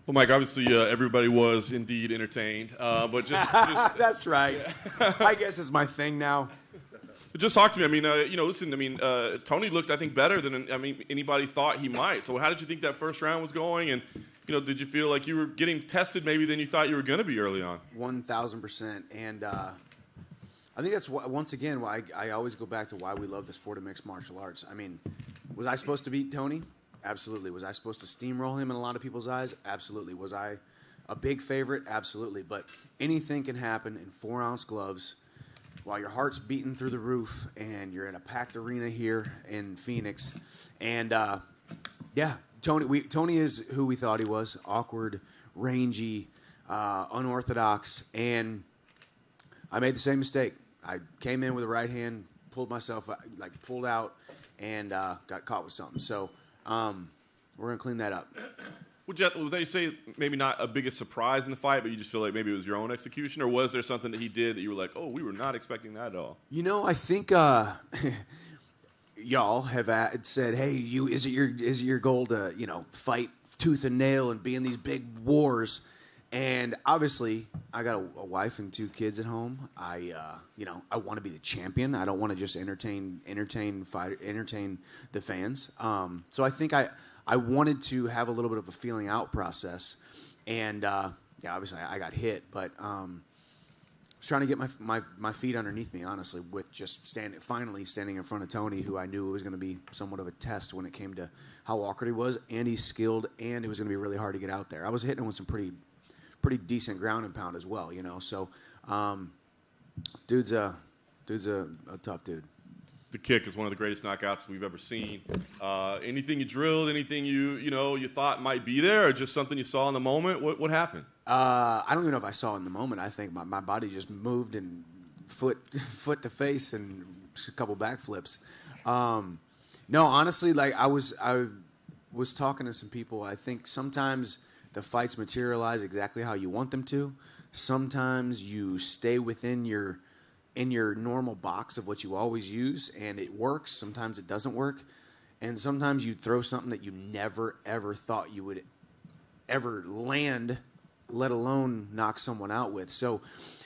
Well, Mike, obviously everybody was indeed entertained, but just That's right. Yeah. I guess it's my thing now. just talk to me. I mean, listen. I mean, Tony looked, I think, better than anybody thought he might. So, how did you think that first round was going? And did you feel like you were getting tested maybe than you thought you were going to be early on? 1,000%. And I think that's once again why I always go back to why we love the sport of mixed martial arts. I mean, was I supposed to beat Tony? Absolutely. Was I supposed to steamroll him in a lot of people's eyes? Absolutely. Was I a big favorite? Absolutely. But anything can happen in 4-ounce gloves while your heart's beating through the roof and you're in a packed arena here in Phoenix. And, Tony is who we thought he was, awkward, rangy, unorthodox. And I made the same mistake. I came in with the right hand, pulled out, and got caught with something. So, we're going to clean that up. Would they say maybe not a biggest surprise in the fight, but you just feel like maybe it was your own execution, or was there something that he did that you were like, oh, we were not expecting that at all? I think y'all have said, hey, is it your goal to fight tooth and nail and be in these big wars? And obviously, I got a wife and 2 kids at home. I want to be the champion. I don't want to just entertain the fans. So I think I wanted to have a little bit of a feeling out process. And obviously I got hit, but I was trying to get my feet underneath me, honestly, with just finally standing in front of Tony, who I knew was going to be somewhat of a test when it came to how awkward he was, and he's skilled, and it was going to be really hard to get out there. I was hitting him with some pretty decent ground and pound as well, So, dude's a tough dude. The kick is one of the greatest knockouts we've ever seen. Anything you drilled, anything you thought might be there, or just something you saw in the moment? What happened? I don't even know if I saw it in the moment. I think my body just moved and foot to face and just a couple backflips. No, honestly, like I was talking to some people. I think sometimes the fights materialize exactly how you want them to. Sometimes you stay within your normal box of what you always use, and it works. Sometimes it doesn't work. And sometimes you throw something that you never, ever thought you would ever land, let alone knock someone out with. So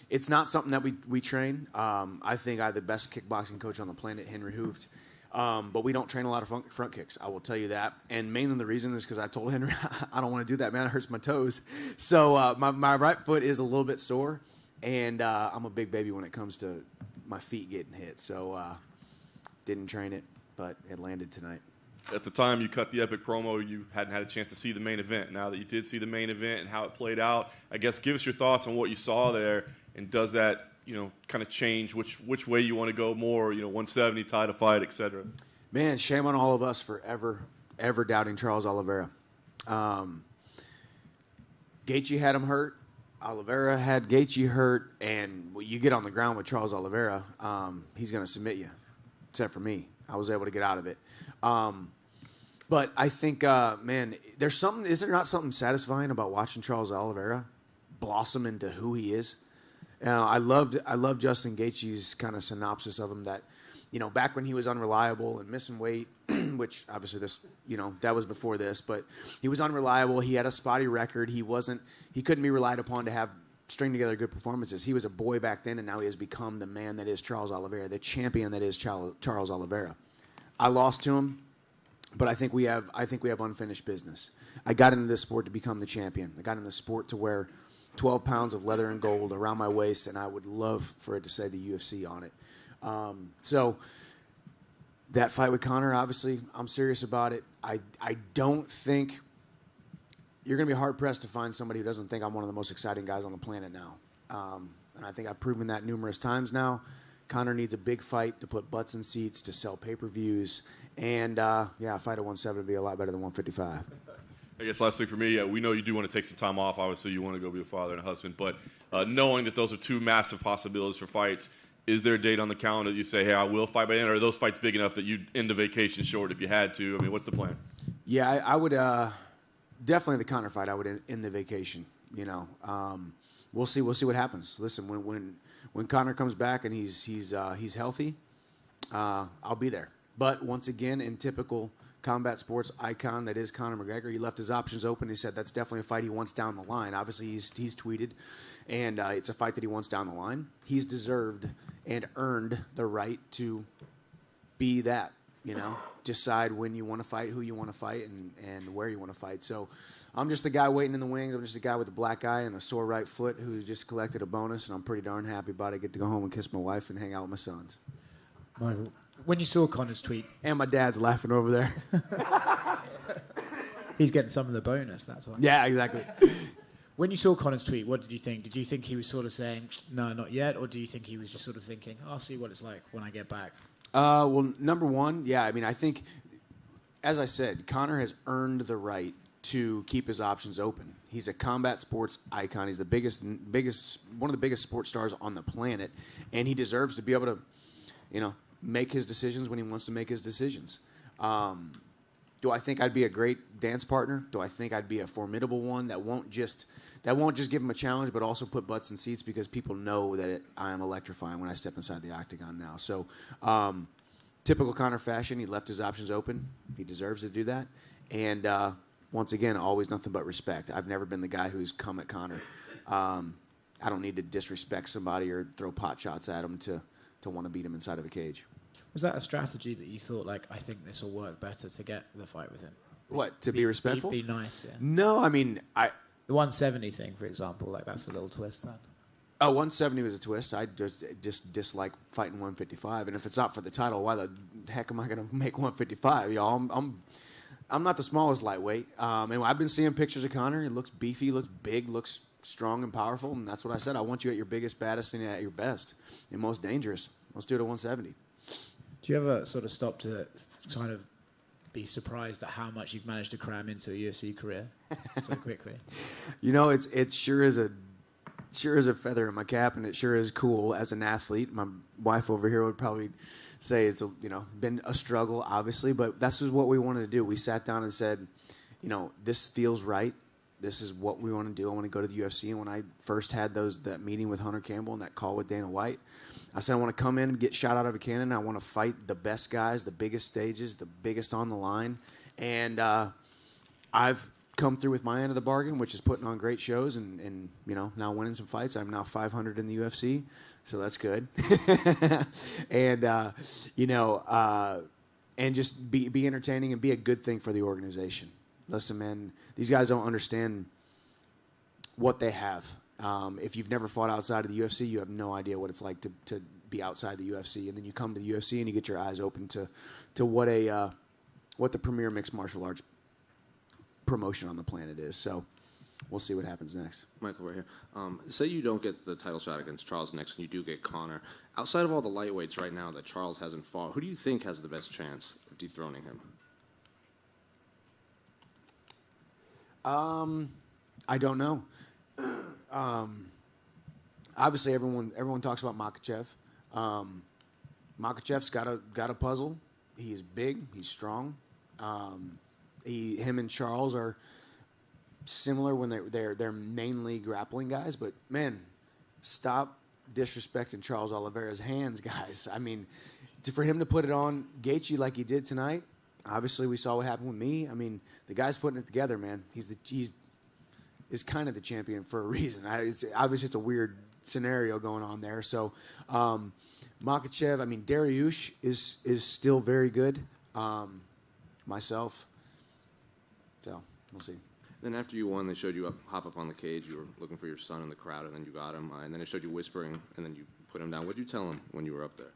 it's not something that we train. I think I have the best kickboxing coach on the planet, Henry Hooft. But we don't train a lot of front kicks, I will tell you that. And mainly the reason is because I told Henry, I don't want to do that, man. It hurts my toes. So my right foot is a little bit sore, and I'm a big baby when it comes to my feet getting hit. So didn't train it, but it landed tonight. At the time you cut the epic promo, you hadn't had a chance to see the main event. Now that you did see the main event and how it played out, I guess give us your thoughts on what you saw there, and does that kind of change which way you want to go more, 170, title fight, etc. Man, shame on all of us for ever doubting Charles Oliveira. Gaethje had him hurt. Oliveira had Gaethje hurt. And when you get on the ground with Charles Oliveira, he's going to submit you, except for me. I was able to get out of it. But I think, man, there's something, is there not something satisfying about watching Charles Oliveira blossom into who he is? I loved Justin Gaethje's kind of synopsis of him, that, back when he was unreliable and missing weight, which obviously that was before this, but he was unreliable. He had a spotty record. He couldn't be relied upon to have string together good performances. He was a boy back then, and now he has become the man that is Charles Oliveira, the champion that is Charles Oliveira. I lost to him, but I think we have unfinished business. I got into this sport to become the champion. I got into the sport to wear 12 pounds of leather and gold around my waist, and I would love for it to say the UFC on it. So that fight with Conor, obviously, I'm serious about it. I don't think you're going to be hard-pressed to find somebody who doesn't think I'm one of the most exciting guys on the planet now. And I think I've proven that numerous times now. Conor needs a big fight to put butts in seats, to sell pay-per-views. And, a fight at 170 would be a lot better than 155. I guess last thing for me, we know you do want to take some time off. Obviously, you want to go be a father and a husband. But knowing that those are two massive possibilities for fights, is there a date on the calendar that you say, hey, I will fight by then? Or are those fights big enough that you'd end the vacation short if you had to? I mean, what's the plan? Yeah, I would definitely the Conor fight. I would end the vacation. We'll see what happens. Listen, when Conor comes back and he's healthy, I'll be there. But once again, in typical combat sports icon that is Conor McGregor. He left his options open. He said that's definitely a fight he wants down the line. Obviously, he's tweeted, and it's a fight that he wants down the line. He's deserved and earned the right to be that, decide when you want to fight, who you want to fight, and where you want to fight. So I'm just the guy waiting in the wings. I'm just a guy with a black eye and a sore right foot who just collected a bonus, and I'm pretty darn happy about it. I get to go home and kiss my wife and hang out with my sons. Michael, when you saw Conor's tweet... And my dad's laughing over there. He's getting some of the bonus, that's why. Yeah, exactly. When you saw Conor's tweet, what did you think? Did you think he was sort of saying, no, not yet? Or do you think he was just sort of thinking, I'll see what it's like when I get back? Well, number one, yeah, I think, as I said, Conor has earned the right to keep his options open. He's a combat sports icon. He's the biggest, one of the biggest sports stars on the planet, and he deserves to be able to, make his decisions when he wants to make his decisions. Do I think I'd be a great dance partner? Do I think I'd be a formidable one that won't just give him a challenge, but also put butts in seats because people know that I am electrifying when I step inside the octagon now. So, typical Conor fashion, he left his options open. He deserves to do that. And once again, always nothing but respect. I've never been the guy who's come at Conor. I don't need to disrespect somebody or throw pot shots at him to want to beat him inside of a cage. Was that a strategy that you thought, like, I think this will work better to get the fight with him? What, to be respectful? Be nice, yeah. No, The 170 thing, for example, like, that's a little twist then. 170 was a twist. I just dislike fighting 155. And if it's not for the title, why the heck am I going to make 155? Y'all, I'm not the smallest lightweight. And I've been seeing pictures of Conor. He looks beefy, looks big, looks strong and powerful. And that's what I said. I want you at your biggest, baddest, and at your best and most dangerous. Let's do it at 170. Do you ever sort of stop to kind of be surprised at how much you've managed to cram into a UFC career so quickly? It sure is a feather in my cap, and it sure is cool as an athlete. My wife over here would probably say it's been a struggle, obviously, but this is what we wanted to do. We sat down and said, this feels right. This is what we want to do. I want to go to the UFC. And when I first had that meeting with Hunter Campbell and that call with Dana White, I said I want to come in and get shot out of a cannon. I want to fight the best guys, the biggest stages, the biggest on the line. And I've come through with my end of the bargain, which is putting on great shows and now winning some fights. I'm now 500 in the UFC, so that's good. And and just be entertaining and be a good thing for the organization. Listen, man, these guys don't understand what they have. If you've never fought outside of the UFC, you have no idea what it's like to be outside the UFC. And then you come to the UFC and you get your eyes open to what the premier mixed martial arts promotion on the planet is. So we'll see what happens next. Michael, right here. Say you don't get the title shot against Charles next and you do get Conor. Outside of all the lightweights right now that Charles hasn't fought, who do you think has the best chance of dethroning him? I don't know. Obviously, everyone talks about Makhachev. Makhachev's got a puzzle. He is big. He's strong. Him and Charles are similar when they're mainly grappling guys. But man, stop disrespecting Charles Oliveira's hands, guys. I mean, for him to put it on Gaethje like he did tonight. Obviously, we saw what happened with me. I mean, the guy's putting it together, man. He's kind of the champion for a reason. Obviously, it's a weird scenario going on there. So, Makhachev, I mean, Dariush is still very good. Myself. So, we'll see. Then after you won, they showed you hop up on the cage. You were looking for your son in the crowd, and then you got him. And then they showed you whispering, and then you put him down. What did you tell him when you were up there?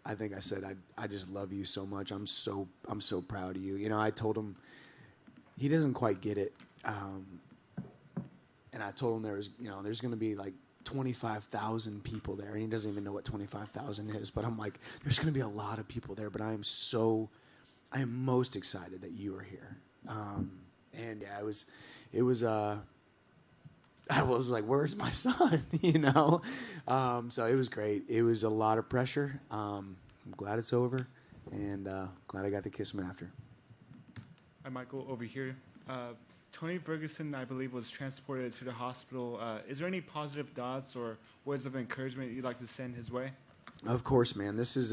I think I said I just love you so much. I'm so proud of you. I told him he doesn't quite get it, and I told him there's going to be like 25,000 people there, and he doesn't even know what 25,000 is. But I'm like, there's going to be a lot of people there. But I am most excited that you are here. And yeah, I was like, where's my son? So it was great. It was a lot of pressure. I'm glad it's over, and glad I got to kiss him after. Hi, Michael, over here. Tony Ferguson, I believe, was transported to the hospital. Is there any positive thoughts or words of encouragement you'd like to send his way? Of course, man. This is,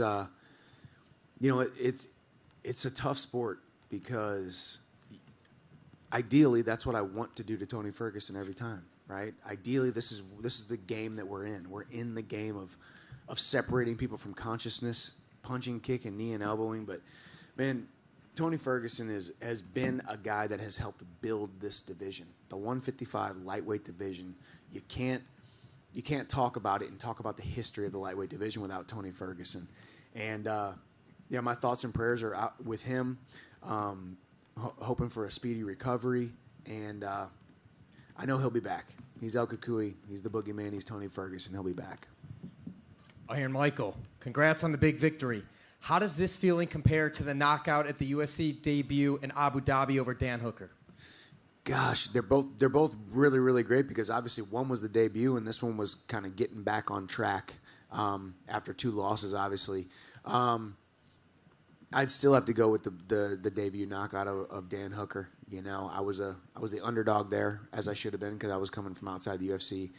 it's a tough sport because ideally that's what I want to do to Tony Ferguson every time, right? Ideally, this is the game that we're in. We're in the game of separating people from consciousness, punching, kicking, knee and elbowing. But man, Tony Ferguson has been a guy that has helped build this division, the 155 lightweight division. You can't talk about it and talk about the history of the lightweight division without Tony Ferguson. And my thoughts and prayers are out with him, hoping for a speedy recovery. And I know he'll be back. He's El Kukui. He's the boogeyman. He's Tony Ferguson. He'll be back. Iron Michael, congrats on the big victory. How does this feeling compare to the knockout at the UFC debut in Abu Dhabi over Dan Hooker? Gosh, they're both really, really great because obviously one was the debut and this one was kind of getting back on track after 2 losses, obviously. I'd still have to go with the debut knockout of Dan Hooker. You know, I was the underdog there, as I should have been, because I was coming from outside the UFC.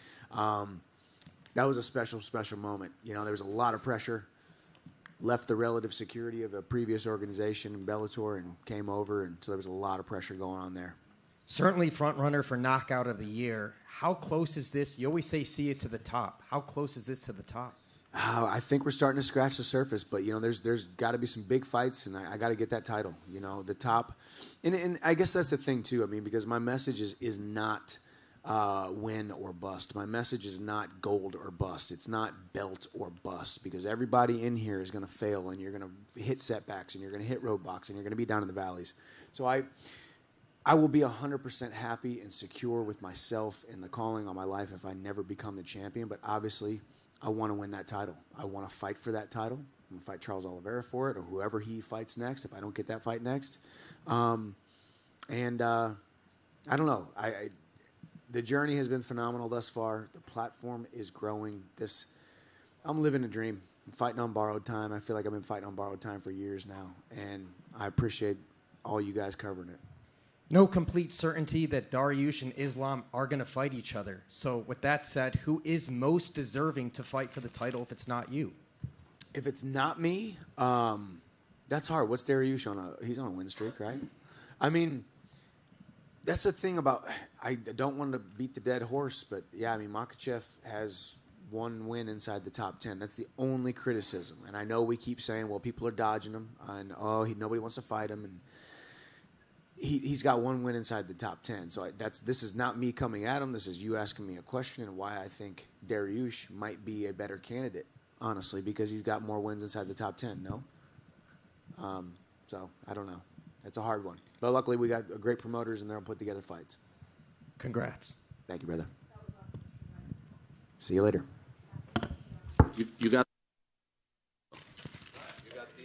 That was a special, special moment. You know, there was a lot of pressure. Left the relative security of a previous organization in Bellator and came over, and so there was a lot of pressure going on there. Certainly front runner for knockout of the year. How close is this? You always say see it to the top. How close is this to the top? I think we're starting to scratch the surface, but you know, there's got to be some big fights, and I got to get that title. You know, the top, and I guess that's the thing too. I mean, because my message is not win or bust. My message is not gold or bust. It's not belt or bust, because everybody in here is going to fail, and you're going to hit setbacks, and you're going to hit roadblocks, and you're going to be down in the valleys. So I will be 100% happy and secure with myself and the calling on my life if I never become the champion. But obviously, I want to win that title. I want to fight for that title. I'm going to fight Charles Oliveira for it, or whoever he fights next if I don't get that fight next. I don't know. The journey has been phenomenal thus far. The platform is growing. I'm living a dream. I'm fighting on borrowed time. I feel like I've been fighting on borrowed time for years now, and I appreciate all you guys covering it. No complete certainty that Dariush and Islam are going to fight each other. So with that said, who is most deserving to fight for the title if it's not you? If it's not me, that's hard. What's Dariush on? He's on a win streak, right? I mean, that's the thing about, I don't want to beat the dead horse, but yeah, I mean, Makhachev has 1 win inside the top 10. That's the only criticism. And I know we keep saying, well, people are dodging him, and nobody wants to fight him, and he's got 1 win inside the top 10. So this is not me coming at him. This is you asking me a question and why I think Dariush might be a better candidate, honestly, because he's got more wins inside the top 10, no? So I don't know. It's a hard one. But luckily we got great promoters and they'll put together fights. Congrats. Thank you, brother. See you later. You got the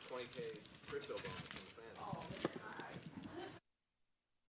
20K crypto bonus from the fans.